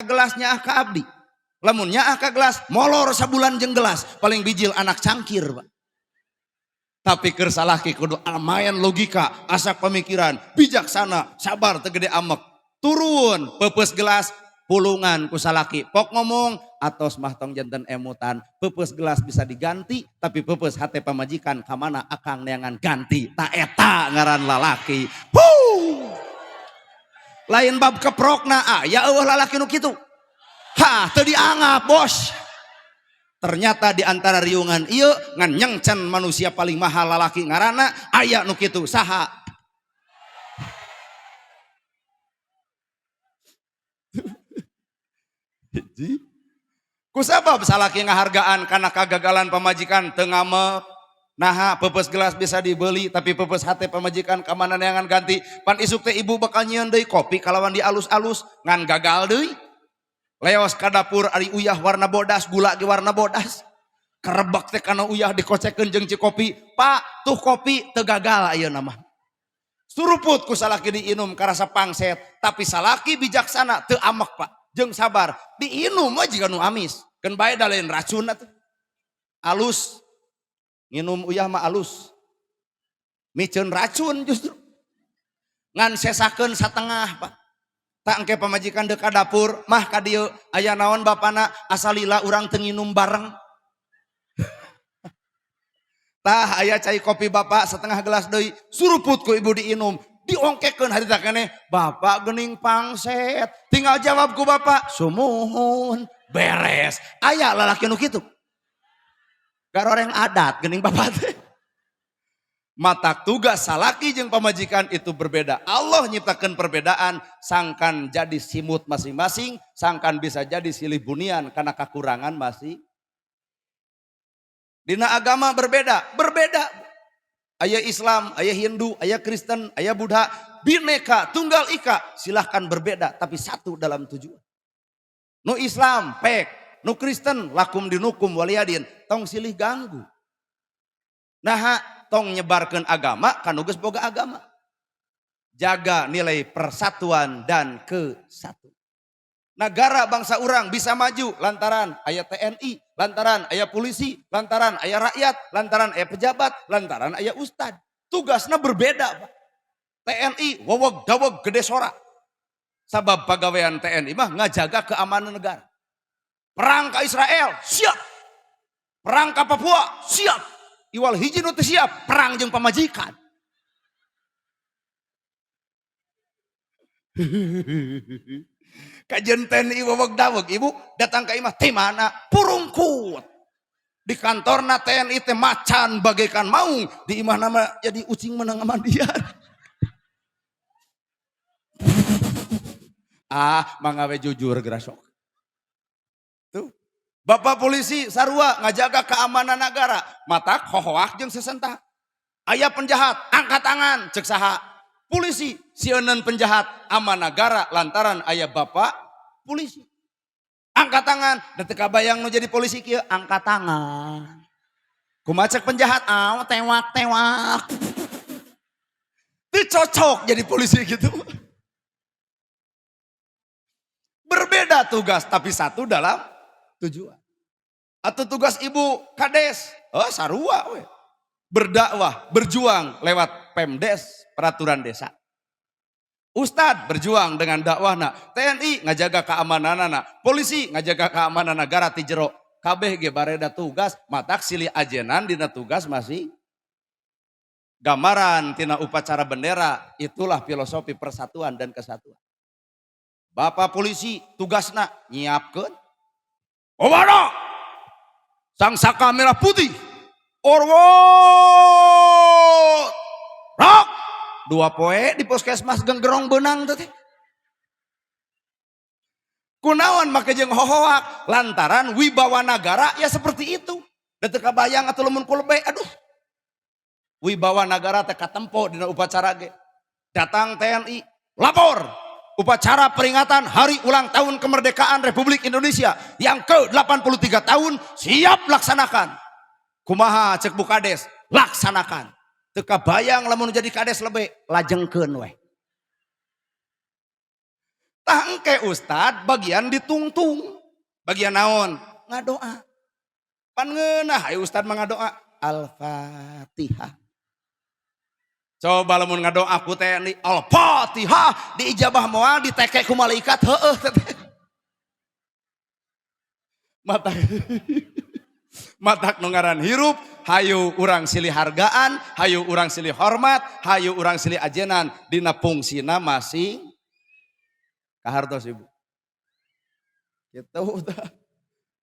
gelasnya ka abdi. Lamunnya ka gelas molor sabulan jeung gelas paling bijil anak cangkir Pak. Tapi keur salaki kudu main logika, asa pemikiran, bijaksana, sabar teu gede amek. Turun peupeus gelas pulungan ku salaki. Pok ngomong atos mah tong janten emutan. Peupeus gelas bisa diganti, tapi peupeus hate pamajikan ka mana akang neangan ganti. Ta eta ngaran lalaki. Lain bab keprokna ya eueuh lalaki nu kitu. Teu dianggap bos. Ternyata di antara riungan ieu ngan nyengcan manusia paling mahal lalaki ngaranna aya nu kitu saha? Kusabab salaki ngahargaan karena kegagalan pamajikan teu ngamek. Nah, peupeus gelas bisa dibeli tapi peupeus hate pamajikan ka mana neangan ganti. Pan isuk teh ibu bakal nyieun deui kopi kalawan dialus-alus ngan gagal deui. Leos ka dapur ari uyah warna bodas, gula ge warna bodas. Kerebak teh kana uyah dikocekeun jeung cikopi. Pak, tuh kopi teu gagal ayeuna mah. Suruput ku salaki diinum karasa pangset, tapi salaki bijaksana teu amek Pak. Jeung sabar, diinum mah jiga nu amis. Keun bae da lain racun atuh. Alus. Nginum uyah mah alus. Miceun racun justru. Ngan sesakeun satengah Pak. Tak engke pamajikan deka dapur mah ka dieu aya naon bapana asalila urang teu nginum bareng. Tah aya cai kopi bapak setengah gelas deui suruput ku ibu diinum diongkekeun harita keneh bapak geuning pangset tinggal jawab ku bapak sumuhun beres aya lalaki nu kitu garoreng adat geuning bapak teh. Matak tugas salaki jeung pamajikan itu berbeda. Allah nyiptakeun perbedaan sangkan jadi simut masing-masing, sangkan bisa jadi silih bunian karena kekurangan masih. Dina agama berbeda. Aya Islam, aya Hindu, aya Kristen, aya Buddha, bineka tunggal ika, silahkan berbeda tapi satu dalam tujuan. Nu Islam pek, nu Kristen lakum dinukum waliyadin, tong silih ganggu. Nah, tong nyebarkan agama kanu geus boga agama. Jaga nilai persatuan dan kesatuan. Negara bangsa urang bisa maju lantaran aya TNI, lantaran aya polisi, lantaran aya rakyat, lantaran aya pejabat, lantaran aya ustad. Tugasna berbeda Pak. TNI waweg daweg gede sora. Sabab pagawean TNI mah ngajaga keamanan negara. Perang ke Israel siap. Perang ke Papua siap. Iwal hiji nu teu siap perang jeung pamajikan. Kajen TNI waweg daweg ibu datang ke imah teh mana purungkut. Di kantorna TNI teh macan bagaikan maung, di imah nama jadi ucing menang amandian. Mangawe jujur gerasok. Tuh. Bapak polisi sarua ngajaga keamanan negara, matak hohoak jeung sesentak. Aya penjahat, angkat tangan, cek saha. Polisi, sieun penjahat aman negara lantaran aya bapak polisi. Angkat tangan, da teu kabayang nu jadi polisi kieu, angkat tangan. Kumaha cek penjahat, tewak. Teu cocok jadi polisi gitu. Berbeda tugas tapi satu dalam tujuan. Atau tugas ibu kades, sarua we. Berdakwah, berjuang lewat Pemdes, peraturan desa. Ustad berjuang dengan dakwahna, TNI ngajaga keamananana, polisi ngajaga keamanan negara ti jero. Kabeh ge bareda tugas, matak silih ajenan dina tugas masih. Gambaran tina upacara bendera, itulah filosofi persatuan dan kesatuan. Bapak polisi tugasna nyiapkeun Obana sang saka merah putih Orwot rak 2 poe di puskesmas genggerong benang teh. Kunaon make jeung hohoak lantaran wibawa negara ya seperti itu. Da teu kabayang atuh lamun kulebe aduh. Wibawa negara teh katempo dina upacara ge. Datang TNI lapor upacara peringatan hari ulang tahun kemerdekaan Republik Indonesia yang ke-83 tahun siap laksanakan. Kumaha cek Bu Kades, laksanakan. Teu kabayang lamun jadi kades lebe lajengkeun we. Tah engke Ustad bagian ditungtung. Bagian naon? Ngadoa. Pan ngeunah aya Ustad mengadoa. Al-Fatihah. Coba lamun ngadoa aku teh Al-Fatihah diijabah moal diteke ku malaikat heueuh teh. Matak nu ngaran hirup, hayu urang silih hargaan, hayu urang silih hormat, hayu urang silih ajenan dina fungsina masing kahartos Ibu. Kitu tah.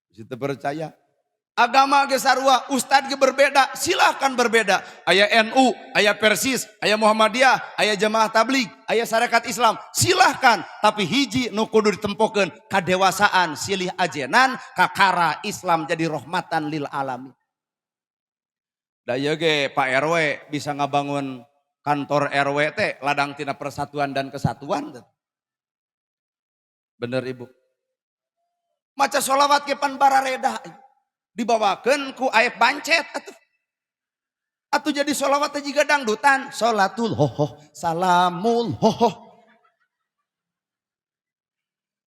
Situ percaya. Agama ge sarua, ustad ge berbeda, silakan berbeda. Aya NU, aya Persis, aya Muhammadiyah, aya Jamaah Tabligh, aya Sarekat Islam, silahkan. Tapi hiji nu kudu ditempokeun kadewasaan silih ajenan kakara Islam jadi rahmatan lil alamin. Da ieu ge Pak RW bisa ngabangun kantor RW teh ladang tina persatuan dan kesatuan. Bener Ibu. Maca sholawat ke pan barareda. Dibawakan ku ayat pancet atuh jadi sholawat juga dangdutan sholatul hoho salamul hoho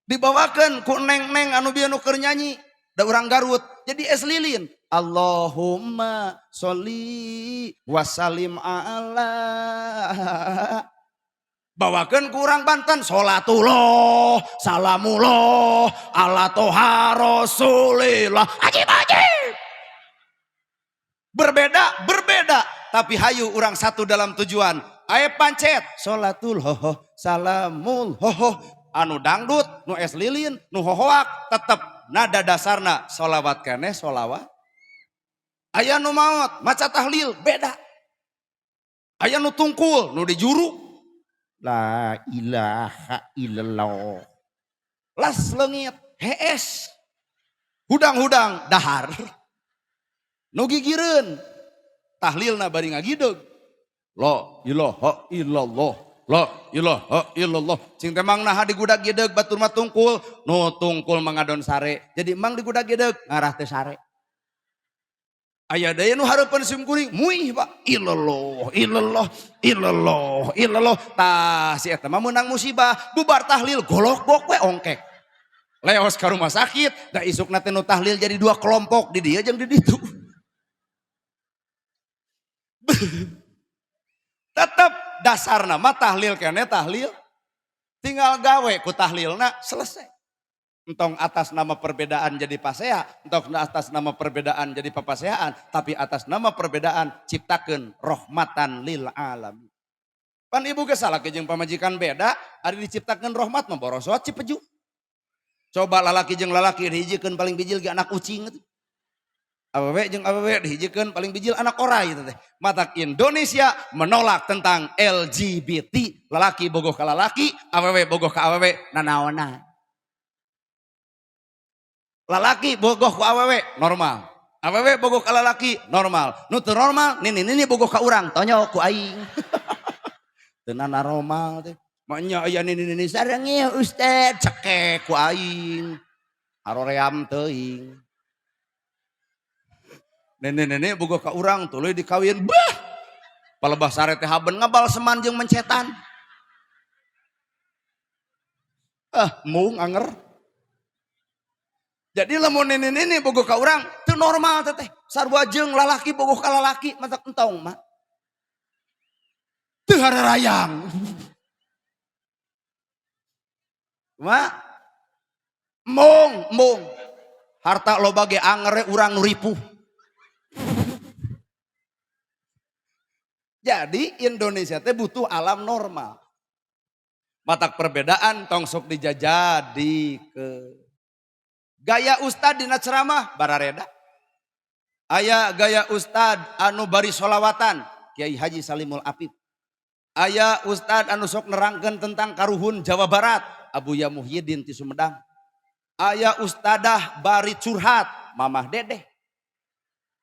dibawakan ku neng-neng anu bieu nu keur nyanyi da urang Garut jadi es lilin Allahumma sholli wa sallim ala bawakan ku urang Banten sholatullah salamullah ala toha rasulillah ajib berbeda tapi hayu urang satu dalam tujuan aya pancet sholatul hoho salamul hoho anu dangdut nu es lilin nu hohoak tetep nada dasarna sholawat keneh sholawat aya nu maot maca tahlil beda aya nu tungkul nu dijuru la ilaha illallah las leungit hees hudang-hudang dahar nu gigireun tahlilna bari ngagideg la ilaha illallah la ilaha illallah cing teh mang naha digudag gideg batur mah tungkul nu tungkul mangadon sare jadi mang digudag gideg ngarah teh sare aya daya nu hareupeun sim kuring muih Pak illallah illallah illallah illallah tah si eta mah meunang musibah bubar tahlil golok-gok we ongkek leos ka rumah sakit da isukna teh nu tahlil jadi dua kelompok di dieu jeung di ditu tetep dasarna mah tahlil keneh tahlil tinggal gawe ku tahlilna selesai entong atas nama perbedaan jadi pasea, entong atas nama perbedaan jadi papaseaan, tapi atas nama perbedaan ciptakeun rahmatan lil alamin. Pan ibu geus jeung pamajikan beda, ari diciptakeun rahmat mah borosot cipeju. Coba lalaki jeung lalaki dihijikeun paling bijil ge anak ucing itu. Awewe jeung awewe dihijikeun paling bijil anak orai itu teh. Matak Indonesia menolak tentang LGBT, lalaki bogoh ka lalaki, awewe bogoh ka awewe nanaona. Lalaki bogoh ku awewe normal, awewe bogoh ka lalaki normal, nu teu normal nini bogoh ka urang tonyo ku aing. Teu normal teh. Manya aya nini sareng ieu Ustad cekek ku aing. Aroream teuing. Nini bogoh ka urang tuluy dikawin bah. Palebah sare teh haben ngabal seman jeung mencetan. Mung anger. Jadi lamun nini bogoh ka urang teu normal teh sarua jeung lalaki bogoh ka lalaki matak entong mah teu hararayang mah mung harta loba ge anger urang nu ripuh. Jadi Indonesia teh butuh alam normal matak perbedaan tong sok dijajadi ke gaya ustad dina ceramah barareda. Aya gaya ustad anu bari sholawatan Kiai Haji Salimul Apip. Aya ustad anu sok nerangkeun tentang karuhun Jawa Barat Abuya Muhyiddin ti Sumedang. Aya ustadah bari curhat Mamah Dedeh.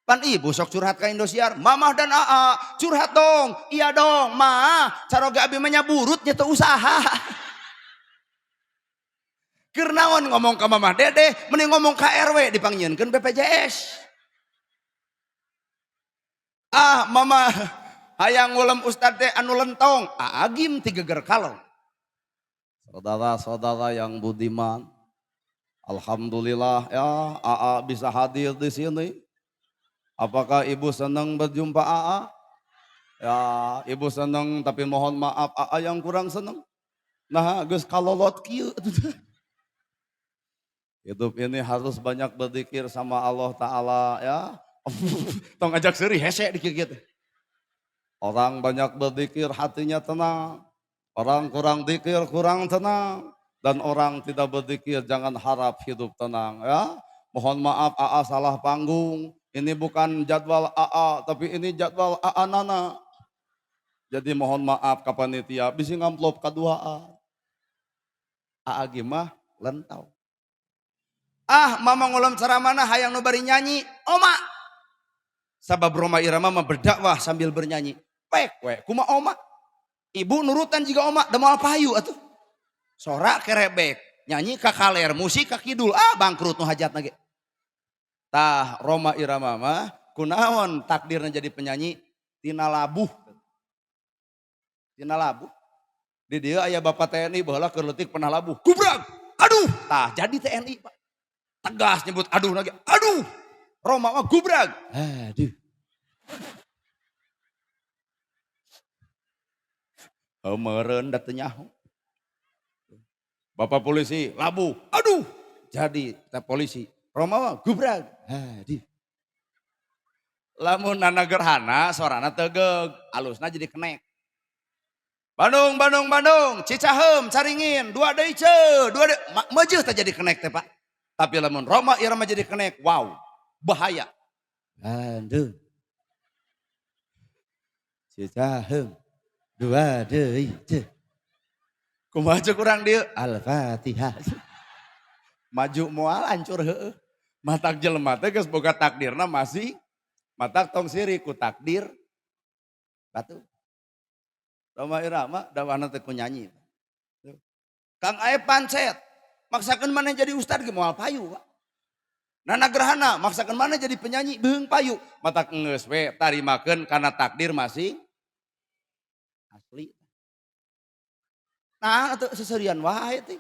Pan ibu sok curhat ka Indosiar, Mamah dan Aa curhat dong. Iya dong, Ma. Caroga abi mah nyaburut nya teu usaha. Keur naon ngomong ka Mamah Dedeh, mending ngomong ka RW dipanggieunkeun BPJS. Mama hayang ngulem ustad teh anu lentong, aagim ti geger kalong. Saudara-saudara yang budiman, alhamdulillah ya AA bisa hadir di sini. Apakah Ibu senang berjumpa AA? Ya, Ibu senang tapi mohon maaf AA yang kurang senang. Nah, geus kalolot kieu. Hidup ini harus banyak berzikir sama Allah Ta'ala ya. Tong ajak seri hese dikit-dikit. Orang banyak berzikir hatinya tenang. Orang kurang zikir kurang tenang. Dan orang tidak berzikir jangan harap hidup tenang ya. Mohon maaf AA salah panggung. Ini bukan jadwal AA tapi ini jadwal AA Nana. Jadi mohon maaf ke panitia bisa ngamplop kedua AA gimah lentau. Mama ngulam ceramana hayang nu bari nyanyi. Oma. Sabab Roma Irama mah berdakwah sambil bernyanyi. Pek we kuma oma. Ibu nurutan juga oma demal payu atuh. Sorak kerebek, nyanyi ka kaler, musik ka kidul. Bangkrut nu hajatna ge. Tah Roma Irama mah kunaon takdirna jadi penyanyi tina labuh. Tina labuh. Di dieu aya bapak TNI baheula keur leutik pernah labuh. Gubrag. Aduh, tah jadi TNI Pak. Tegas nyebut aduh lagi. Aduh. Roma mah gubrag. Aduh. Meureun da teu nyaho. Bapak polisi labuh. Aduh. Jadi teh polisi. Roma mah gubrag. Aduh. Lamun nana gerhana sorana tegeug, alusna jadi kenek. Bandung, Bandung, Bandung, Cicahem, Caringin, dua deui ceu, dua deui. Meujeut teh jadi kenek teh Pak. Tapi lamun Roma Irama jadi kenek, wow, bahaya. Bandung. Cicahem. Dua deui ceu. Kumaha ceu kurang dieu? Al-Fatihah. Maju moal hancur heueuh. Matak jelema teh geus boga takdirna masih matak tong siri ku takdir batu. Roma Irama dawana teh ku nyanyi. Kang Aep pancet, maksakeun maneh jadi ustad ge moal payu, Pak. Nana gerhana, maksakeun maneh jadi penyanyi beung payu. Matak geus we tarimakeun kana takdir masih asli. Nah, atuh seserian wae teh.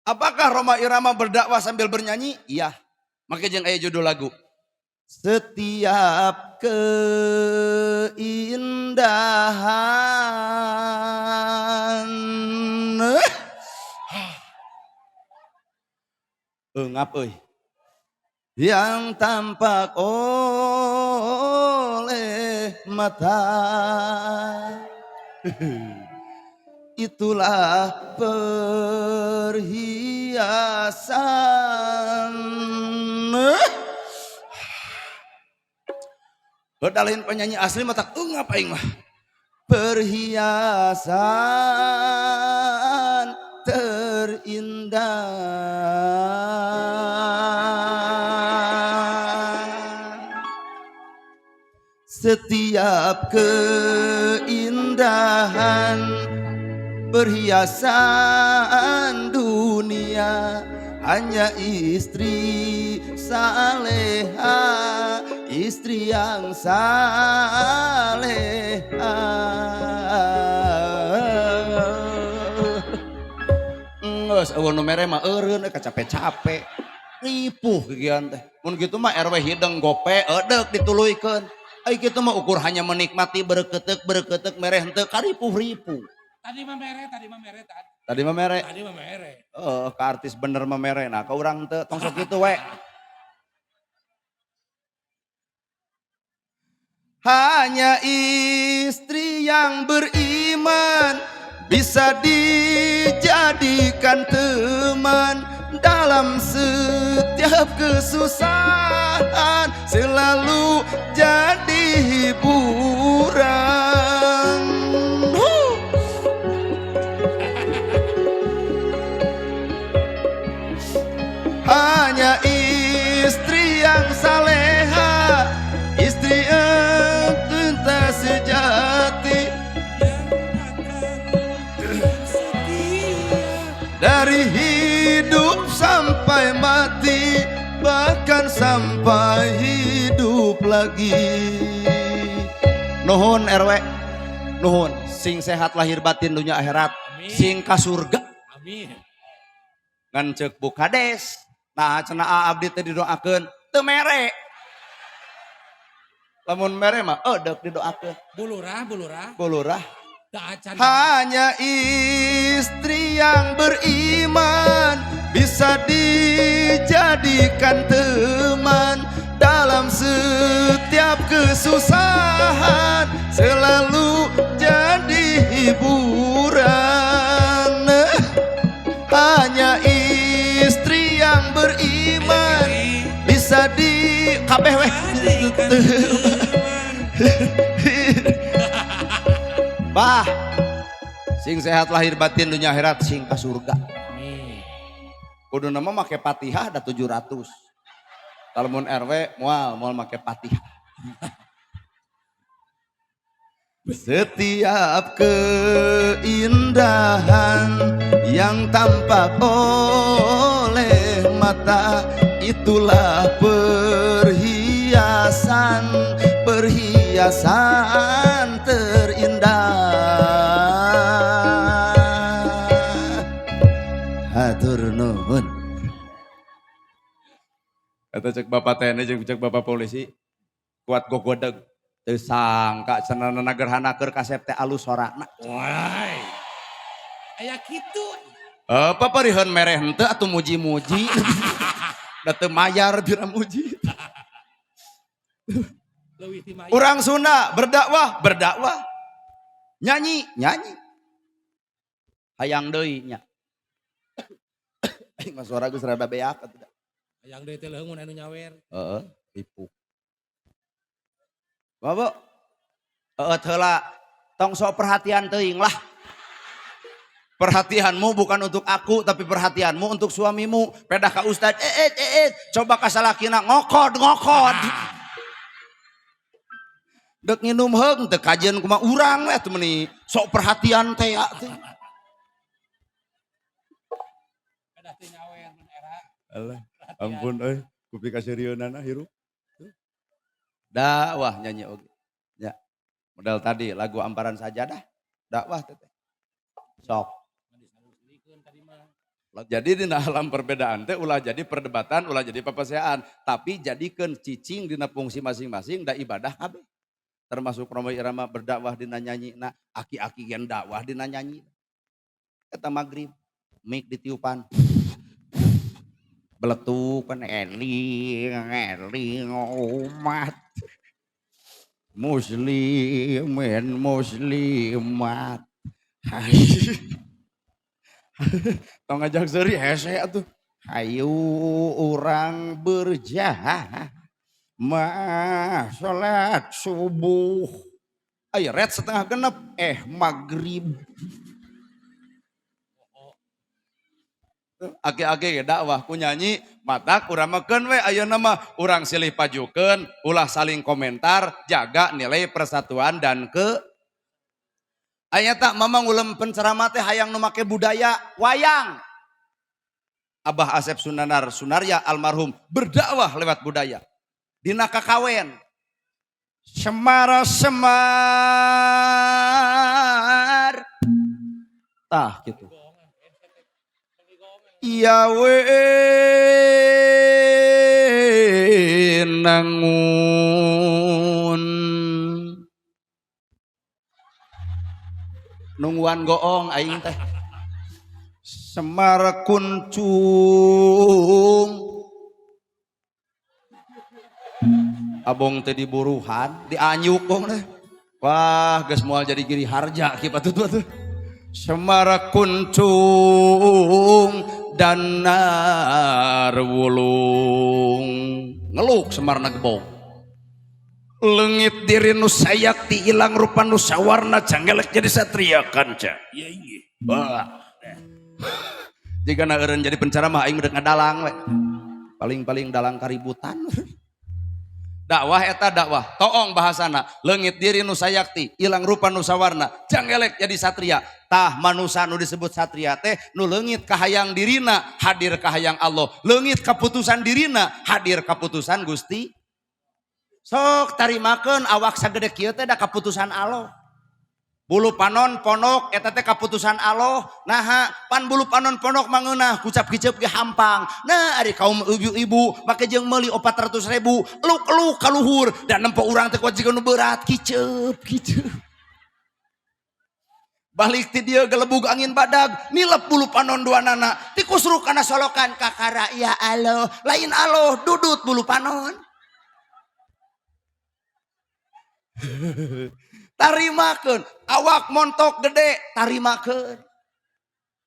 Apakah Roma Irama berdakwah sambil bernyanyi? Iya. Maka jeung aya judul lagu. Setiap keindahan ngap euy. Yang tampak oleh mata itulah perhiasan. Bedalain penyanyi asli mata ngapain mah. Perhiasan terindah. Setiap keindahan perhiasan dunia hanya istri saleha, istri yang saleha. Geus eueun nu mere mah eureun capek-capek. Ripuh kikian teh. Mun kitu mah RW hideng gope eudek dituluykeun. Ai kitu mah ukur hanya menikmati bereuketeuk mere henteu karipuh-ripuh. Tadi mah mere. Ka artis bener mah mere. Nah, ka urang teu tong sok kitu we. Hanya istri yang beriman bisa dijadikan teman dalam setiap kesusahan, selalu jadi hiburan. Hanya istri yang saleha, istri yang cinta sejati, dari hidup sampai mati, bahkan sampai hidup lagi. Nuhun RW, Nuhun, sing sehat lahir batin dunia akhirat, sing ka surga. Amin. Ngan ceuk Bukades. Nah, cenah abdi teh didoakeun teu mere. Lamun mere mah deuk didoakeun. Bulurah. Hanya istri yang beriman bisa dijadikan teman dalam setiap kesusahan, selalu jadi hiburan. Hanya istri yang beriman bisa di kabeh weh. Bah, sing sehat lahir batin dunia akhirat, sing ka surga. Kudu nama make Fatihah ada 700. Kalau mun RW moal make Fatihah. Setiap keindahan yang tampak oleh mata, itulah perhiasan terindah. Hatur nuhun. Kata cek bapak TNI jeung cek bapak polisi, kuat gogodeg. Teu sangka cenana gerhana keur kasep teh alus sorana. Wai. Aya kitu. Apa pariheun mereh henteu atuh muji-muji. Da teu mayar dina muji. Urang Sunda berdakwah. Nyanyi. Hayang deui nya. Aing mah suara geus rada beak atuh. Hayang deui teh leuweung mun anu nyawer. Heeh, tipu. Babu, heula tong sok perhatian teuing lah. Perhatianmu bukan untuk aku, tapi perhatianmu untuk suamimu. Pedah ka ustad, coba ka salakina ngokod. Dek nginum heung teu kajeun kumaha urang we teh meuni sok perhatian teh ya teh. Pedah teh nyawer mun era. Alah, ampun euy, kupi kasirieunana hirup. Dakwah nyanyi oge. Ya. Modal tadi lagu Amparan Sajadah. Dakwah teh. Sok. Jadi dina alam perbedaan teh ulah jadi perdebatan, ulah jadi papaseaan, tapi jadikeun cicing dina fungsi masing-masing da ibadah kabeh. Termasuk Roma Irama berdakwah dina nyanyi, nah aki-aki yang dakwah dina nyanyi. Eta magrib, mik ditiupan. Beletupan eling umat muslimin muslimat. Tong ngajak seuri hese atuh. Hayu urang berjamaah salat subuh. Aya red setengah genep magrib. Age-age dakwah ku nyanyi mata kuramakeun we ayeuna mah urang silih pajukeun ulah saling komentar jaga nilai persatuan dan aya tak mamang ulem penceramah teh hayang nu make budaya wayang. Abah Asep Sunarya almarhum berdakwah lewat budaya dina kakawen semar tah gitu. Yawe nangun nungguan goong aing teh Semar kuncung abong teh diburuhan dianyuk kong teh wah geus moal jadi giri harja kieu tuh Semar kuncung dan narwulung ngeluk Semar nagebong leungit diri nu sayakti ilang rupa nu sawarna cangelek jadi satria kanca iya bah jika na eureun jadi penceramah aing meureun ngadalang we paling dalang kaributan dakwah eta dakwah toong bahasana leungit diri nu sayakti ilang rupa nu sawarna cangelek jadi satria tah manusia nu disebut satria teh nu leungit kahayang dirina hadir kahayang Allah leungit kaputusan dirina hadir kaputusan Gusti sok tarimakeun awak sagede kieu teh da kaputusan Allah Bulu panon ponok eta teh kaputusan Allah. Nah, pan bulu panon ponok mangeunah kucap kicep ge hampang. Nah, ari kaum ibu-ibu make jeung meuli 400.000 eluk-eluk ka luhur dan nempo urang teh kuat nu berat kicep. Balik ti dieu gelebug angin badag, nilep bulu panon duanana, ti kusruk kana solokan kakara ya Allah, lain Allah dudut bulu panon. Tarimakeun awak montok gede tarimakeun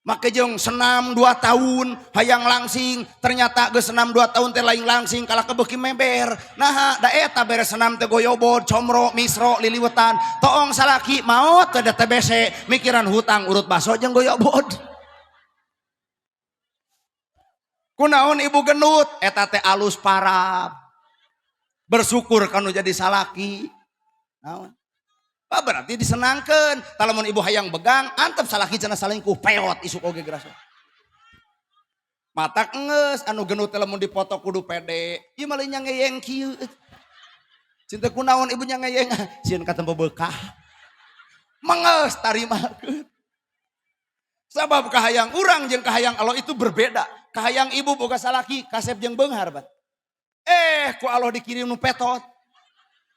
make jeung senam 2 tahun hayang langsing ternyata geus senam 2 tahun teh lain langsing kalah kebeuki meber. Nah da eta beres senam teh goyobod comro misro liliwetan toong salaki maot teh TBC mikiran hutang urut baso jeung goyobod. Kunaon ibu genut eta teh alus parab bersyukur kanu jadi salaki. Naon berarti disenangkan. Talamun ibu hayang begang, antep salaki cenah salingkuh, peot isuk oge gerasa. Matak engeus, anu genut lamun dipoto kudu pede. Ieu mah nya ngeyeng kieu. Cinta kunaon ibunya ngeyeng, sieun ka tempo beukah. Mengeus tarimakeun. Sabab kahayang urang jeung kahayang Allah itu berbeda. Kahayang ibu boga salaki, kasep jeung beunghar bat. Ku Allah dikirim nu petot.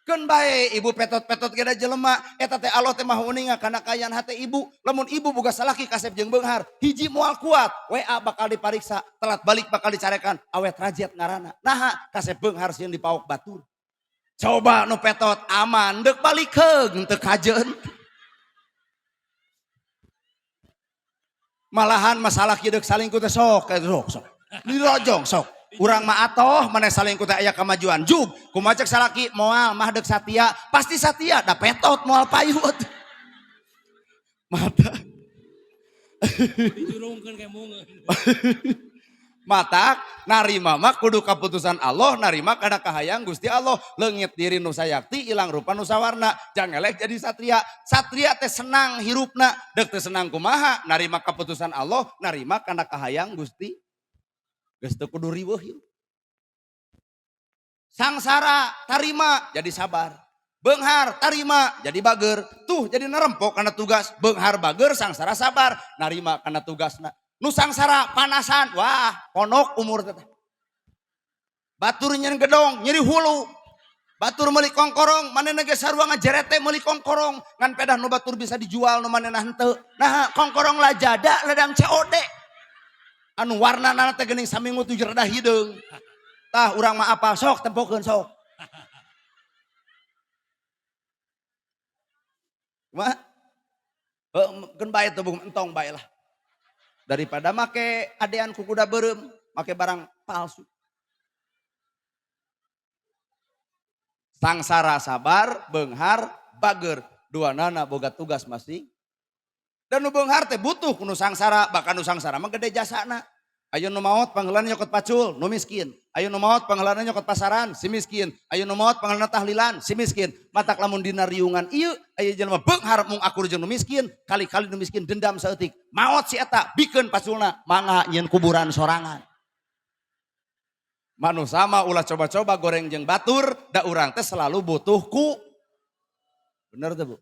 Keun bae ibu petot-petot geda jelema eta teh Allah teh mah uninga kana kayaan hate ibu. Lamun ibu boga salaki kasep jeung beunghar hiji moal kuat WA bakal dipariksa telat balik bakal dicarekan awet rajat ngaranna. Nah kasep beunghar sieun dipaok batur. Coba nu petot aman deuk balikeun teu kajeun. Malahan masalah kieu deuk salingkuh teh sok dirojong sok. Urang mah atoh maneh salingkuh teh aya kamajuan jug kumaha cek salaki moal mah deuk satia pasti satia da petot moal payut mata dijurungkeun ke mungeun. Matak narima mah kudu kaputusan Allah narima kana kahayang Gusti Allah leungit diri nu sayakti ilang rupa nu sawarna jang elek jadi satria teh senang hirupna deuk teh senang kumaha narima kaputusan Allah narima kana kahayang Gusti geus teu kudu riweuh hirup. Sangsara tarima jadi sabar. Beunghar tarima jadi bager. Tuh jadi nerempok kana tugas. Beunghar bager sangsara sabar narima kana tugasna. Nu sangsara panasan wah ponok umur teh. Batur nyen gedong nyeri hulu. Batur meuli kongkorong manehna ge sarua ngajeret teh meuli kongkorong ngan pedah nu batur bisa dijual nu manehna henteu. Nah kongkorong lajada ledang COD. Anu warna nana teh geuning samingu 7 redah hideung. Tah urang mah apa sok tempokeun sok. Mah keun bae teh entong bae lah. Daripada make adean ku kuda beureum, make barang palsu. Sangsara sabar, beunghar, bager, duanana boga tugas masing. Dan nu beunghar teh butuh ku nu sangsara, bahkan nu sangsara mah gede jasana. Aya nu maot pangheulana nyokot pacul, nu miskin. Aya nu maot pangheulana nyokot pasaran, si miskin. Aya nu maot pangheulana tahlilan, si miskin. Matak lamun dina riungan ieu aya jelema beunghar mung akur jeung nu miskin, kali-kali nu miskin dendam saeutik. Maot si eta bikeun paculna, mangga nyieun kuburan sorangan. Manu sama ulah coba-coba goreng jeung batur, da urang teh selalu butuh ku. Bener teh Bu?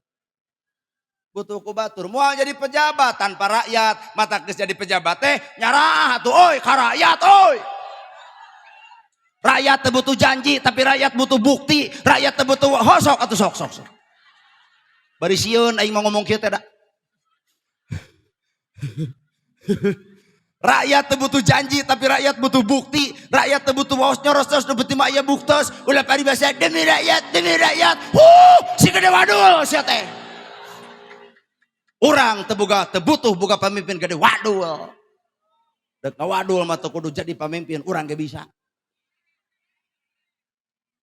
Butuh ku batur, moal jadi pejabat tanpa rakyat, mata geus jadi pejabat teh nyarah atuh oi ka rakyat oi. Rakyat teh butuh janji tapi rakyat butuh bukti, rakyat teh butuh hosok atuh sok. Bari sieun aing mau ngomong kieu teh da. Rakyat teh butuh janji tapi rakyat butuh bukti, rakyat teh butuh waos nyoros nu beuti mah aya buktos, ulah paribasa demi rakyat. Si gede wadul sia teh. Urang tebutuh boga pamimpin gede wadul. Dek wadul mah teu kudu jadi pamimpin, urang ge bisa.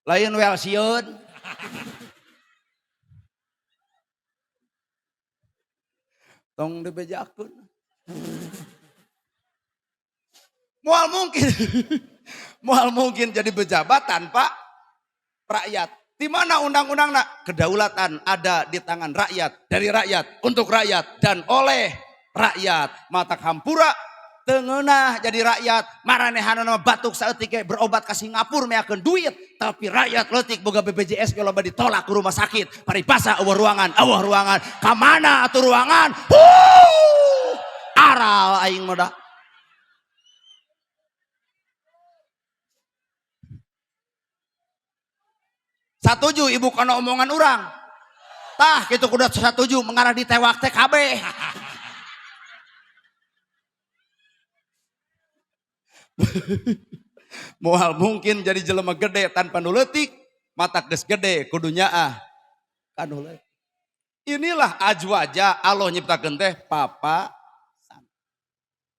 Lain wel sieun. Tong dibejakeun. Moal mungkin jadi pejabat tanpa rakyat. Di mana undang-undangna? Kedaulatan ada di tangan rakyat, dari rakyat, untuk rakyat, dan oleh rakyat. Matak hampura tengenah jadi rakyat, maranehanana batuk saeutik berobat ka Singapura meakeun duit, tapi rakyat leutik boga BPJS ge loba ditolak ke rumah sakit. Paribasa eueuh ruangan, ka mana atuh ruangan? Aral aing mah da. Satuju ibu kana omongan urang. Tah kitu kudu satuju mengarah ditewak teh kabeh. Moal mungkin jadi jelema gede tanpa nu leutik, mata geus gede kudu nyaah kanu leutik. Inilah ajwaja Allah nyiptakeun teh papa.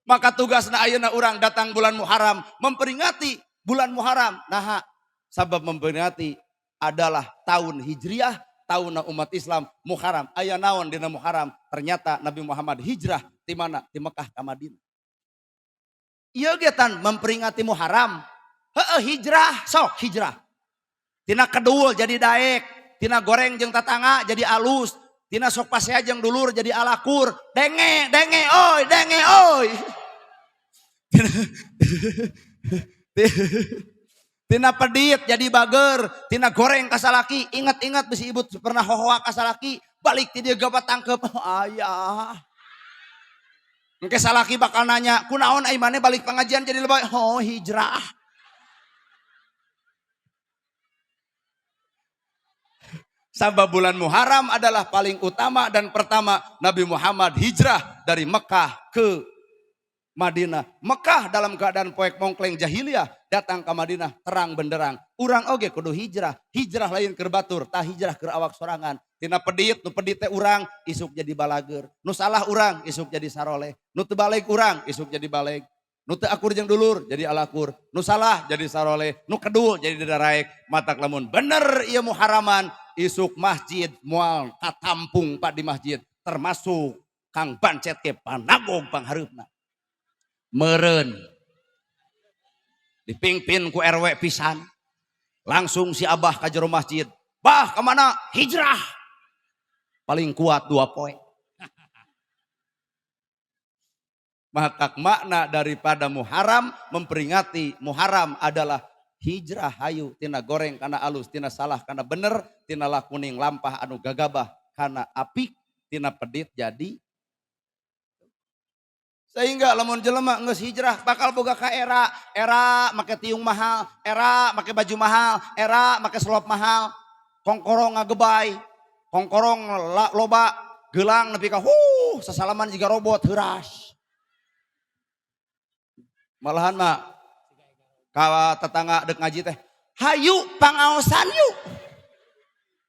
Maka tugasna ayeuna urang datang bulan Muharram memperingati bulan Muharram. Nah, sabab memperingati adalah tahun Hijriah, tahun umat Islam Muharram. Aya naon dina Muharram? Ternyata Nabi Muhammad hijrah di mana? Di Mekah ka Madinah. Ieu ge tan memperingati Muharram. Hijrah, sok hijrah. Tina kedul jadi daek, tina goreng jeung tatangga jadi alus, tina sok pasea jeung dulur jadi alakur. Denge oi. Tina pedit jadi bager, tina goreng kasalaki, ingat-ingat bisi ibu pernah hohoa kasalaki, balik ti dieu gabat tangkep. Ayah. Engke salaki bakal nanya, kunaon ai maneh balik pengajian jadi lebay? Oh, hijrah. Sabab bulan Muharram adalah paling utama dan pertama Nabi Muhammad hijrah dari Mekah ke Madinah. Mekah dalam keadaan poek mongkleng jahiliyah, datang ke Madinah terang benderang. Urang oge kudu hijrah. Hijrah lain keur batur, tah hijrah keur awak sorangan. Tina pedit, nu pedit teh urang isuk jadi balager. Nu salah urang isuk jadi saroleh. Nu teu baleg urang isuk jadi baleg. Nu teu akur jeung dulur jadi alakur. Nu salah jadi saroleh. Nu kedul jadi daraek. Matak lamun bener ieu Muharraman, isuk masjid moal katampung pak di masjid. Termasuk Kang Bancet ke panagong panghareupna. Meureun dipingpin ku RW pisan, langsung si abah ka jero masjid. Bah kemana? Hijrah. Paling kuat 2 poin. Maka makna daripada Muharram memperingati Muharram adalah hijrah hayu tina goreng kana alus, tina salah kana bener, tina lakuning lampah anu gagabah kana apik, tina pedit jadi. Sehingga lamun jelema geus hijrah bakal boga ka era make tiung mahal, era make baju mahal, era make selop mahal, kongkorong ngagebay, kongkorong loba, gelang nepi ka sasalaman jiga robot heuras. Malahan mah ka tetangga deuk ngaji teh, hayu pangaosan yuk.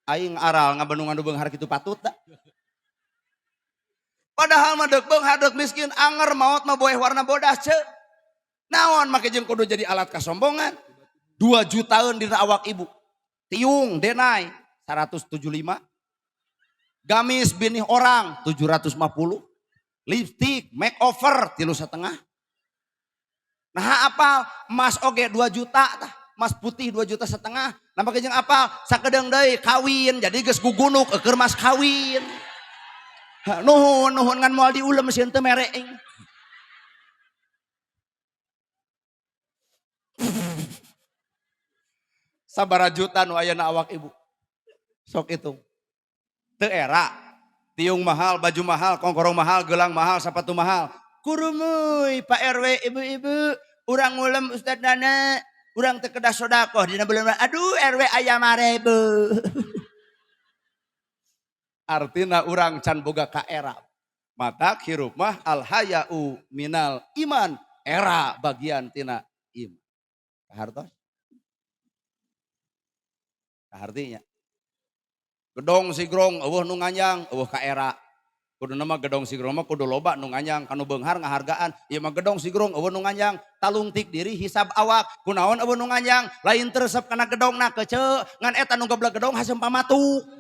Aing aral ngabenungan nu beunghar kitu patut da. Padahal mah deuk beunghar deuk miskin anger maot mah boeh warna bodas ce. Naon make jeung kudu jadi alat kasombongan. 2 jutaan dina awak ibu. Tiung denai 175. Gamis binih orang 750. Lipstick makeover 3,5. Nah apal emas oge 2 juta tah. Emas putih 2,5 juta. Nah make jeung apal sakedeung deui kawin jadi geus gugunuk keur mas kawin. Nuhun ngan moal diulem sieun teu mereeng. Sabaraha juta nu aya na awak ibu. Sok itu. Teu era. Tiung mahal, baju mahal, kongkorong mahal, gelang mahal, sepatu mahal. Kurumuy Pak RW, ibu-ibu, urang ngulem Ustad Nana, urang teu kedah sedekah dina bulan. Aduh RW aya 5.000. Artina urang can boga ka era. Mata hirup mah al hayau minal iman. Era bagian tina iman. Kahartos? Kahartinya. Gedong sigrong eueuh nu nganyang, eueuh ka era. Kudu nama gedong sigrong mah kudu loba nu nganyang, kanu beunghar ngahargaan. Ieu mah gedong sigrong eueuh nu nganyang, talungtik diri hisab awak. Kunaon eueuh nu nganyang? Lain teresep kana gedongna keceu, ngan eta nu goblok gedong haseum pamatuk.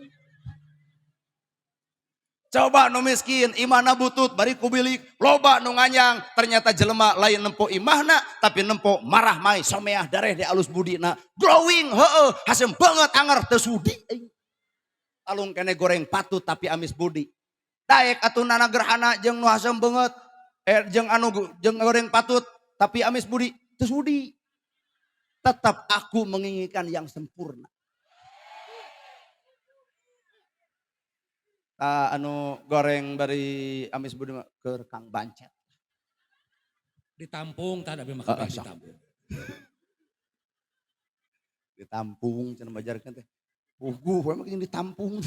Coba nu miskin imahna butut bari kubilik loba nu nganyang ternyata jelema lain nempo imahna tapi nempo marah mai someah dareh di alus budina glowing haseum banget anger teu sudi alung kene goreng patut tapi amis budi daek atuh nana gerhana jeung nu haseum banget Jeung goreng patut tapi amis budi teu sudi. Tetap aku menginginkan yang sempurna. Anu goreng bari amis budi mah keur Kang Bancet. Ditampung tah abi mah kabeh ditampung. Ditampung cenah bajarkeun teh. Puguh we mah ditampung.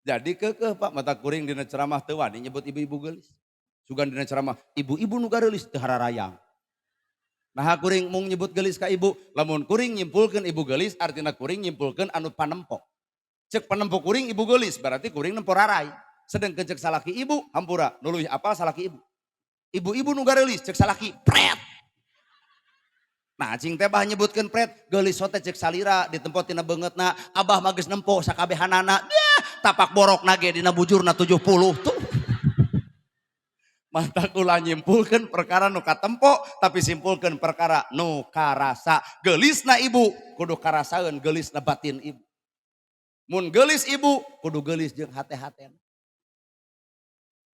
Jadi keukeuh Pak mata kuring dina ceramah teu wani nyebut ibu-ibu geulis. Sugan dina ceramah ibu-ibu nu gareulis teu hararayang. Nah kuring mung nyebut geulis ka ibu, lamun kuring nyimpulkeun ibu geulis artina kuring nyimpulkeun anu panempo. Cek panempo kuring ibu geulis berarti kuring nempo rarai. Sedengkeun cek salaki ibu hampura nu leuwih apal salaki ibu. Ibu-ibu nu gareulis cek salaki pret. Nah cing teh bah nyebutkeun pret, geulis teh cek salira di tempat tina beungeutna, abah mah geus nempo sakabehanana. Tapak borok nage dina bujurna 70 tuh. Mata kula nyimpulkeun perkara nu katempo tapi simpulkeun perkara nu karasa. Geulisna ibu kudu karasaeun geulisna batin ibu. Mun geulis ibu kudu geulis jeung hate-hatena.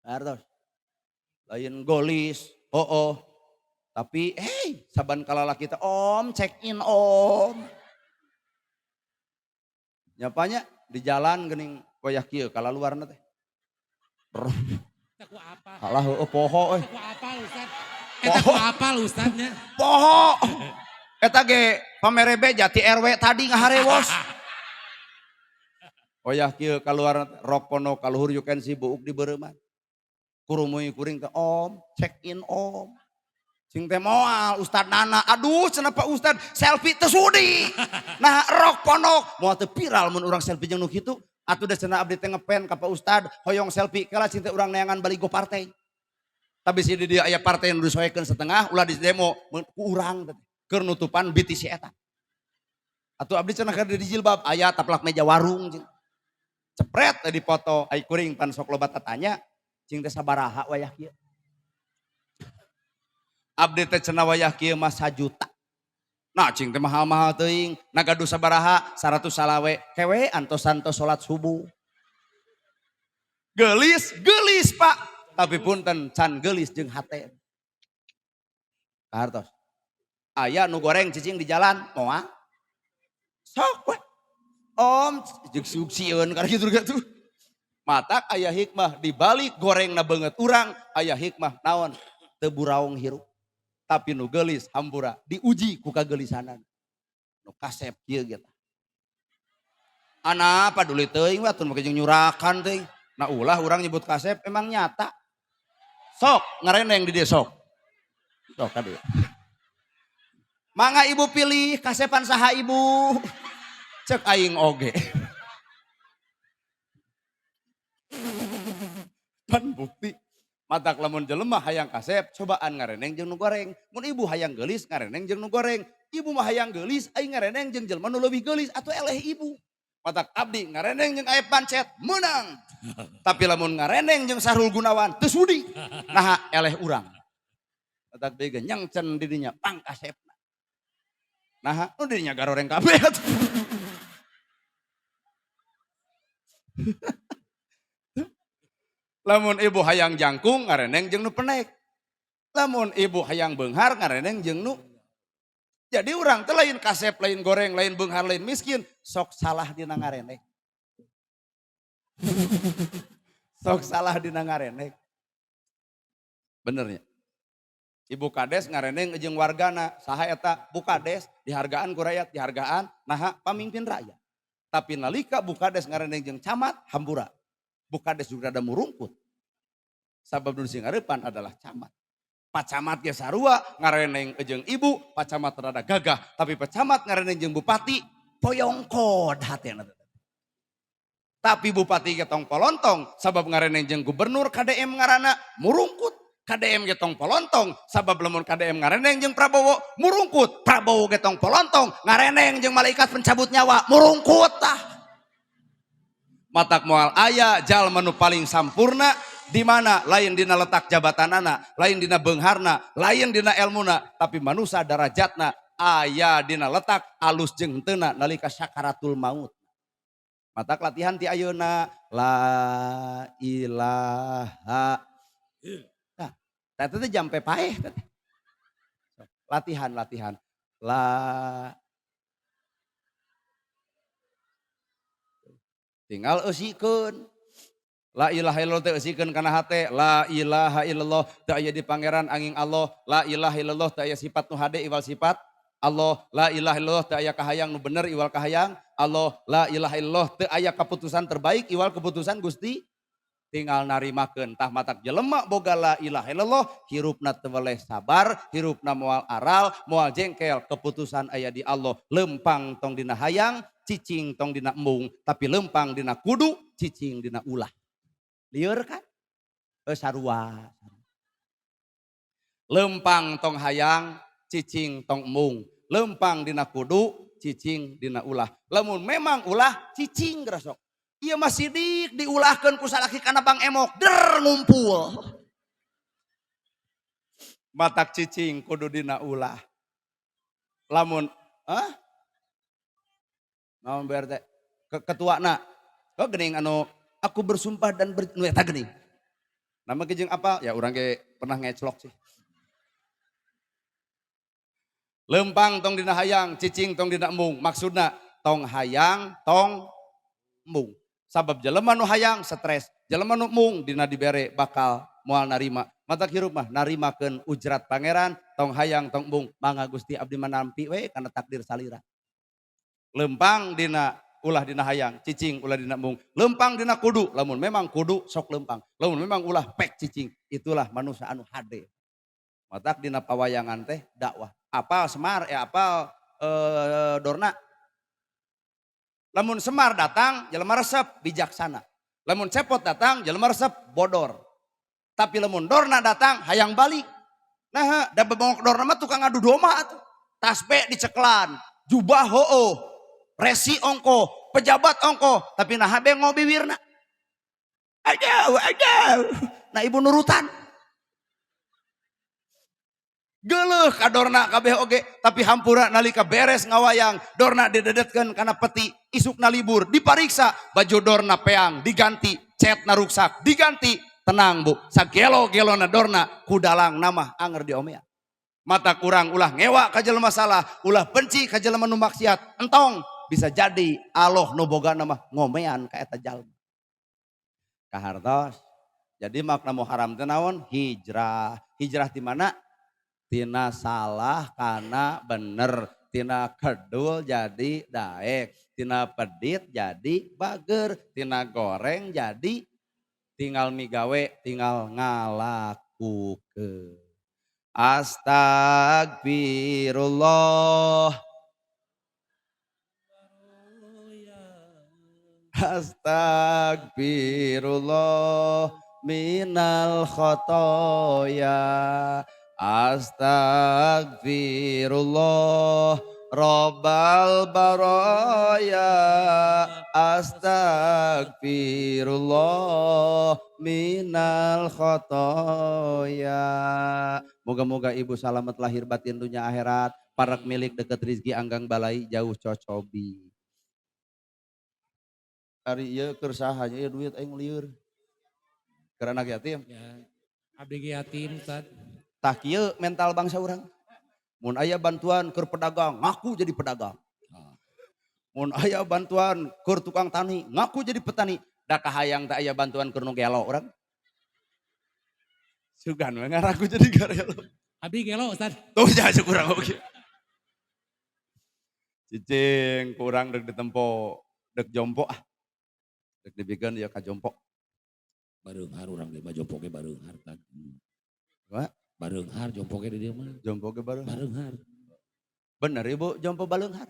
Artos. Lain geulis, tapi saban kalalaki teh om check in om. Nyapanya di jalan geuning koyah kieu kala luarna teh. Eta ku apa? Alah poho euy. Eta ku apa Ustaz? Eta ku apa Ustaznya? Poho. Eta ge pamere beja ti RW tadi ngaharewos. Koyah kieu kaluar rok pono kaluhur you can see buuk di beureuman. Kurumuy kuring teh om, check in om. Sing teh moal Ustad Nana, aduh cenah Pak Ustad selfie teu sudi. Nah rok ponok moal teu viral mun urang selfie jeung nu kitu. Atuh da cenah abdi teh ngepen ka Pak Ustad hoyong selfie kala cinta urang neangan baligo partai. Tapi si di dia aya partai nu disoekeun setengah ulah di demo ku urang keur nutupan BTC eta. Atuh abdi cenah keur di jilbab aya taplak meja warung jeung. Cepret di foto ai kuring pan sok loba tanya cing teh sabaraha wayah kieu. Abdi teh cenah wayah kieu mah 1 juta. Nah cing teh mahal-mahal teuing, nagadu sabaraha 100 salawe, kewean tos salat subuh. Geulis Pak, tapi punten can geulis jeung hate. Kartos. Aya nu goreng cicing di jalan, moal. Sok we. Om jeung siupsieun karena gitu. Matak aya hikmah di balik gorengna beungeut urang, aya hikmah naon? Teu buraung hirup. Tapi nu geulis hampura diuji ku kageulisanan. Nu kasep kieu gitu. Ana paduli teuing we atuh make jeung nyurakan teuing. Nah ulah urang nyebut kasep emang nyata. Sok ngareneng di dieu sok. Sok ka dieu. Mangga ibu pilih kasepan saha ibu. Cek aing oge. Pan bukti. Matak lamun jelema hayang kasep, cobaan ngareneng jeung nu goreng. Mun ibu hayang geulis ngareneng jeung nu goreng. Ibu mah hayang geulis, aing ngareneng jeung jelema nu leuwih geulis atuh eleh ibu. Matak abdi ngareneng jeung Ayep Pancet menang. Tapi lamun ngareneng jeung Sahrul Gunawan teu sudi. Nah eleh urang. Matak bege nyangcen di dinya pang kasepna. Nah nu dinya garoreng kabeh atuh. Lamun ibu hayang jangkung ngareneng jeung nu penek. Lamun ibu hayang beunghar ngareneng jeung nu. Jadi urang teh lain kasep, lain goreng, lain beunghar, lain miskin, sok salah dina ngareneng. Sok salah dina ngareneng. Bener nya. Ibu kades ngareneng jeung wargana, saha eta Bu Kades dihargaan ku rakyat, dihargaan naha pamimpin rakyat. Tapi nalika Bu Kades ngareneng jeung camat hampura. Bu Kades juga ada murungkut. Sabab nu sing ngarepan adalah camat. Pak Camat ge sarua ngareneng jeung ibu, Pak Camat rada gagah, tapi Pak Camat ngareneng jeung bupati poyongkod hatena. Tapi bupati ge tong polontong sabab ngareneng jeung gubernur KDM ngaranna murungkut. KDM ge tong polontong sabab lamun KDM ngareneng jeung Prabowo murungkut. Prabowo ge tong polontong ngareneng jeung malaikat pencabut nyawa murungkut tah. Matak moal aya jalma nu paling sampurna di mana lain dina letak jabatanana, lain dina beungharna, lain dina elmuna, tapi manusia darajatna aya dina letak alus jeung henteuna nalika sakaratul maut. Matak latihan ti ayeuna la ilaha Tadi teh jampe paeh tadi. Latihan. Tinggal eusikeun. La ilaha illallah teu eusikeun kana hate. La ilaha illallah teu aya di pangeran angin Allah. La ilaha illallah teu aya sifat nu hade iwal sifat Allah. La ilaha illallah teu aya kahayang nu bener iwal kahayang Allah. La ilaha illallah teu aya keputusan terbaik iwal keputusan Gusti. Tinggal narimakeun tah matak jelema boga la ilaha illallah hirupna teu weleh sabar, hirupna moal aral, moal jengkel, keputusan aya di Allah. Lempang tong dina hayang, cicing tong dina embung, tapi lempang dina kudu, cicing dina ulah. Lieur kan? Sarua. Lempang tong hayang, cicing tong embung. Lempang dina kudu, cicing dina ulah. Lamun memang ulah, cicing geura sok. Iya masih diulahkan ku salaki kana Bang Emok. Der ngumpul. Matak cicing kudu dina ulah. Lamun, naon BRT? Ketuana. Oh gening anu aku bersumpah dan nu eta geuning. Nama jeung apa? Ya urang ge pernah ngeclok sih. Lempang tong dina hayang, cicing tong dina embung. Maksudna tong hayang, tong embung. Sabab jelema nu hayang stres, jelema nu embung dina dibere bakal moal narima. Matak hirup mah narimakeun ujrat pangeran, tong hayang tong embung. Mangga Gusti abdi manampi we kana takdir salira. Lempang dina ulah dina hayang, cicing ulah dina embung. Lempang dina kudu, lamun memang kudu sok lempang. Lamun memang ulah pek cicing, itulah manusia anu hade. Matak dina pawayangan teh dakwah. Apal Semar apal Dorna. Lamun Semar datang, jelema resep bijaksana. Lamun Cepot datang, jelema resep bodor. Tapi lamun Dorna datang, hayang balik. Nah, da bebongok Dorna mah tukang adu domba atuh. Tasbih diceklan, jubah hoo, resi ongko, pejabat ongko, tapi nah habe ngobi wirna. Aduh. Nah ibu nurutan. Geuleuh ka Dorna kabeh oge, tapi hampura nalika beres ngawayang, Dorna didedetkeun kana peti, isukna libur, dipariksa, baju Dorna peang, diganti, cetna ruksak, diganti, tenang Bu, sagelo-gelona Dorna, kudalang nama anger diomea. Mata kurang ulah ngewa ka jelema salah, ulah benci ka jelema nu maksiat, entong bisa jadi Allah nu boga nama ngomean ka eta jalma. Kahartos. Jadi makna muharam teh naon? Hijrah. Hijrah di mana? Tina salah kana bener, tina kedul jadi daek, tina pedit jadi bager, tina goreng jadi tinggal migawe, tinggal ngalakukeun. Astagfirullah. Astagfirullah minal khotoya. Astagfirullah Rabbal baraya. Astagfirullah minal khotoya. Moga-moga ibu selamat lahir batin dunia akhirat. Parak milik deket rizki anggang balai jauh cocobi. Hari ieu keur saha nya duit aing lieur. Keur anak yatim. Ya, abdi yatim Ustaz. Tah kieu mental bangsa urang. Mun aya bantuan keur pedagang, ngaku jadi pedagang. Mun aya bantuan keur tukang tani, ngaku jadi petani. Da kahayang teh aya bantuan keur nu gelo urang. Sugan we ngaraku jadi garelo. Abdi gelo Ustaz. Tuh ja kurang oge. Cicing kurang dek ditempo, dek jompo ah. Dek dibikeun ya ka jompo. Bareunghar urang ge jompo ge bareunghar kan. Wa? Bareunghar jompo ge di dieu mah. Jompo ge Bareunghar. Bener Ibu, jompo baleunghar.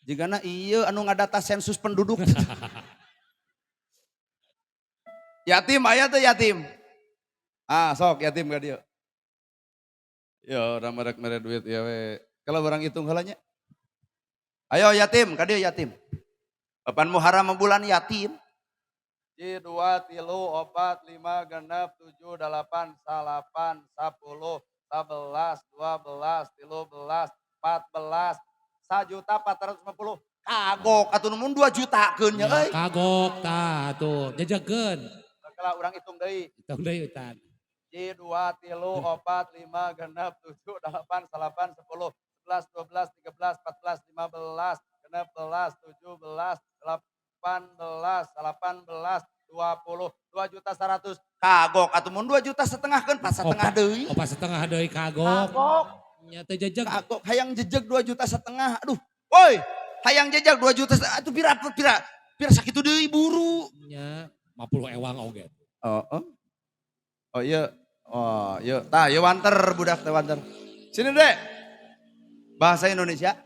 Jigana ieu anu ngadata sensus penduduk. Yatim aya teh yatim. Ah, sok yatim ka dieu. Ya, urang merek mere duit ya we. Kalau orang hitung heula nya. Ayo yatim, ka dieu yatim. Papan Muharram bulan yatim. 1, 2, 3, 4, 5, 6, 7, 8, 9, 10, 11, 12, 13, 1.450.000. Kagok atuh mun 2 juta keun nya euy. Kagok tah tuh, jajakeun. Kalau urang hitung deui. Hitung deui Ustaz. 1, 2, 3, 4, 5, 6, 7, 8, 9, 10, 11, 12, 13, 14, 15, 16, 17, 18, 18, 20, 2.100.000. Kagok atuh mun 2,5 juta kan pas setengah deui. Opa setengah deui kagok. Kagok. Nya teh jejeg. Kagok hayang jejeg 2,5 juta. Aduh, woi, hayang jejeg 2 juta. Atuh pira sakitu deui buru. Nya 50 ewang oge. Oh, oh. Oh iya. Oh, iya. Tah, ieu wanter budak teh wanter. Sini, Dek. Bahasa Indonesia.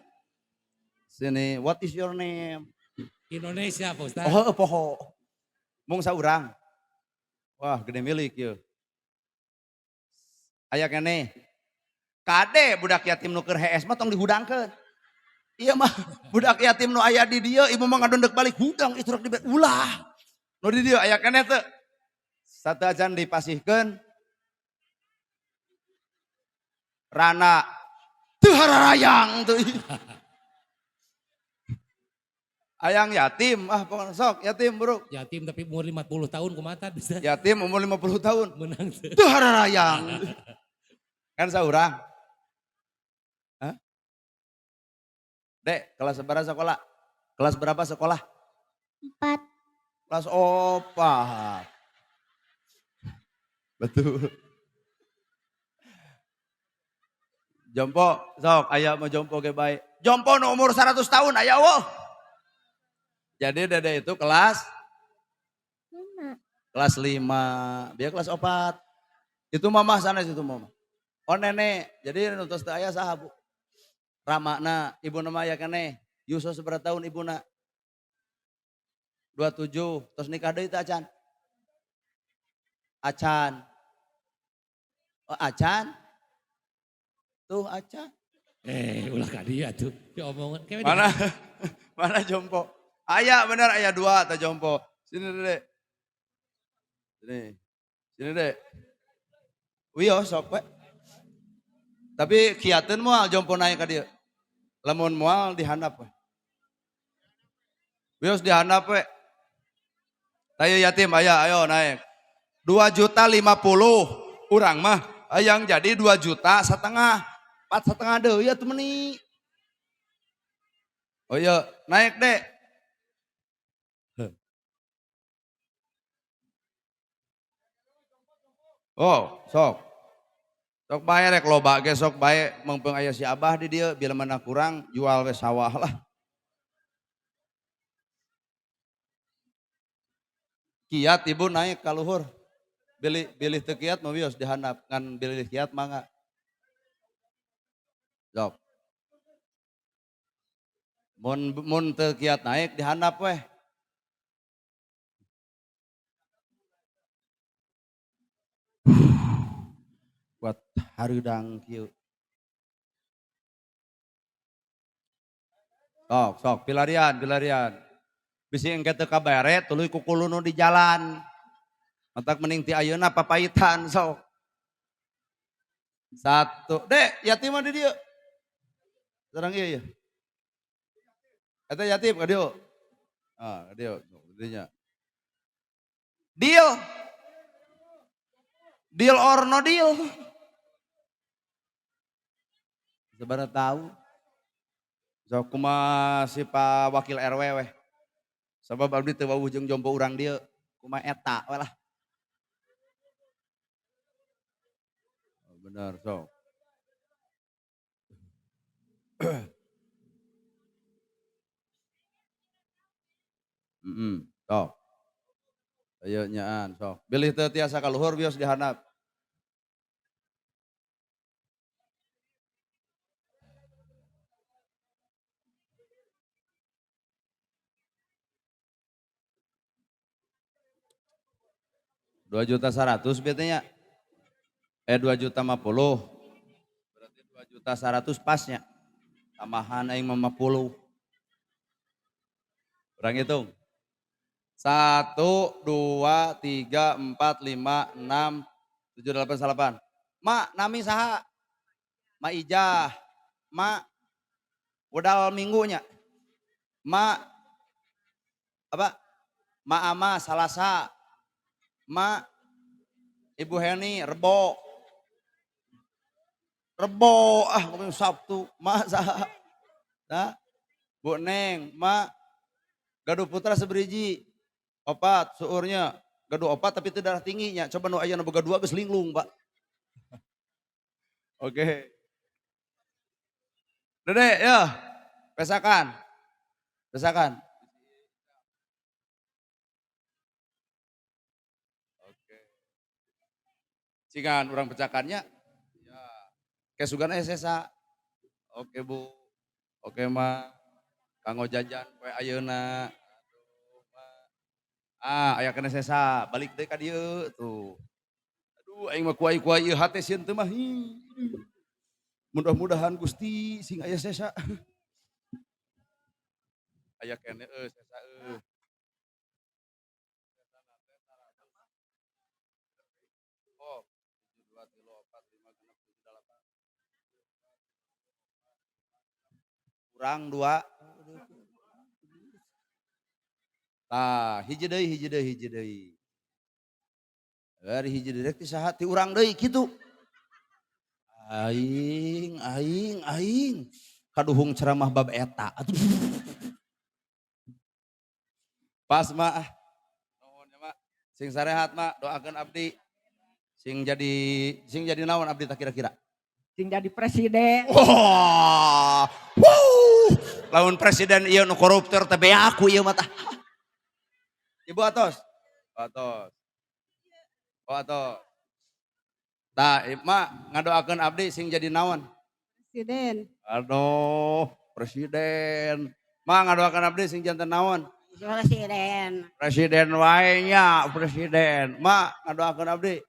Sini, what is your name? Indonesia Pak Ustaz. Oh, poho. Mung saurang. Wah, gede milik yeuh. Aya keneh. Kade budak yatim nu keur hees mah tong dihudangkeun. Iya mah budak yatim nu aya di dieu ibu mah ngadondek balik hudang itu rek dibet ulah. Nu di dieu aya keneh teu. Satajan dipasihkeun Rana teu hararayang teuing. Ayang yatim, pokoknya sok yatim bro. Yatim tapi umur 50 tahun kumata bisa. Yatim umur 50 tahun. Menang. Teu hararayang. Kan saurang. Hah? Dek, kelas berapa sekolah? Kelas berapa sekolah? 4. Kelas 4. Betul. Jompo, sok aya mau jompo ge bae. Jompo nu umur 100 tahun aya eueuh. Jadi dede itu kelas 5. kelas 5, dia kelas 4. Itu mamah sana situ mamah. Oh nenek, jadi nutus teu aya saha Bu? Ramana, ibu nama aya keneh. Yusuf seberapa tahun ibuna? 27, terus nikah deui teh acan. Acan. Oh acan? Tuh acan. Ulah ka dia tuh. Diomongan. Mana? Mana jompo? Aya bener aya 2 teh jompo. Sini Dek. Sini Dek. Wio sok we. Tapi kiateun moal jompo naik ka dieu. Lamun moal dihandap we. Wios dihandap we. Tayo yatim aya ayo naik. 2,50 juta urang mah hayang jadi 2,5 juta. 4,5 deui atuh meuni. Oh iya, naik Dek. Oh, sok. Sok bae rek loba ge sok bae mengpeung aya si Abah di dieu bila mana kurang jual we sawah lah. Kiat ibu naik ka luhur. Bilih teu kiat mah wios dihandap ngan bilih kiat mangga. Sok. Mun teu kiat naik dihandap weh. Buat hareudang kieu. Sok pilarian. Bisi engke teu kabere tuluy kukulu nu di jalan. Matak mending ti ayeuna papaitan sok. 1. Dek, yatim mah di dieu. Sareng ieu ya. Eta yatim ka dieu. Ka dieu, dinya. Deal. Deal or no deal. Sebenarnya tahu. So kumaha si Pak Wakil RW weh. Sabab abdi teu wawuh jeung jompo urang dieu. Kumaha eta we lah. Oh, bener so. Sok. Ayo nyaan sok. Bilih teu tiasa ka luhur bios dihandap. Rp2.100.000 betanya. 2.50 juta. Berarti 2.100.000 pasnya. Tambahan aing 50. Urang hitung. 1, 2, 3, 4, 5, 6, 7, 8, 9. Mak, nami saha? Mak Ijah. Mak, modal minggunya. Mak, apa? Mak Ama, Salasa. Mak, Ibu Heni, Rebo. Rebo ngomong Sabtu, mak saha. Nah, Bu Neng, mak gaduh putra seberiji, opat suurnya, gaduh opat tapi itu darah tingginya. Coba nu aya nu boga dua geus linglung, Pak. Oke. Dede, ya. Pesakan. Pesakan. Oke. Cingan orang pecakannya. Ya. Kesugan sesa. Oke, Bu. Oke, Ma. Kanggo jajan kue ayeuna. Aduh, Ma. Aya kena sesa, balik deui ka dieu tuh. Aduh, aing mah kuai-kuai ieu hate sieun teu mah. Mudah-mudahan Gusti sing aya sesa. Aya kene sesa Oh, 7, 2, 3, 4, 5, 6, 7, 8. Kurang 2. Tah, hiji deui. Ari hiji deui rek ti saha ti urang deui kitu. Aing. Kaduhung ceramah bab eta. Atuh. Pas mah. Nuhun ya mak. Sing sarehat mak, doakeun abdi. Sing jadi naon abdi tak kira-kira? Sing jadi presiden. Wah. Lamun presiden ieu nu koruptor teh bea aku ieu mah tah. Ibu atos. Atos. Oh atos. Tah, mak ngadoakeun abdi sing jadi naon? Presiden. Aduh, presiden. Mak ngadoakeun abdi sing janten naon? Presiden. Presiden wae nya, presiden. Mak ngadoakeun abdi.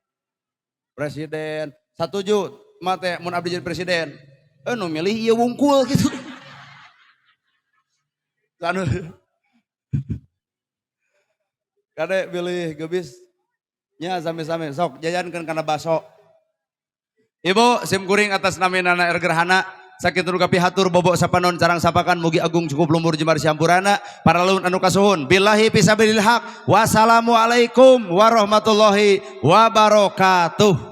Presiden. Satuju, mak teh mun abdi jadi presiden. Nu milih ieu wungkul gitu. Anu. Kade pilih gebis. Nya sami-sami sok jajankeun kana baso. Ibu sim kuring atas naminana Gerhana sakit ruga pihatur bobok sapanon carang sapakan mugi agung cukup lumur jembar sampurana para laun anu kasuhun billahi fisabilil haq wassalamualaikum warahmatullahi wabarakatuh.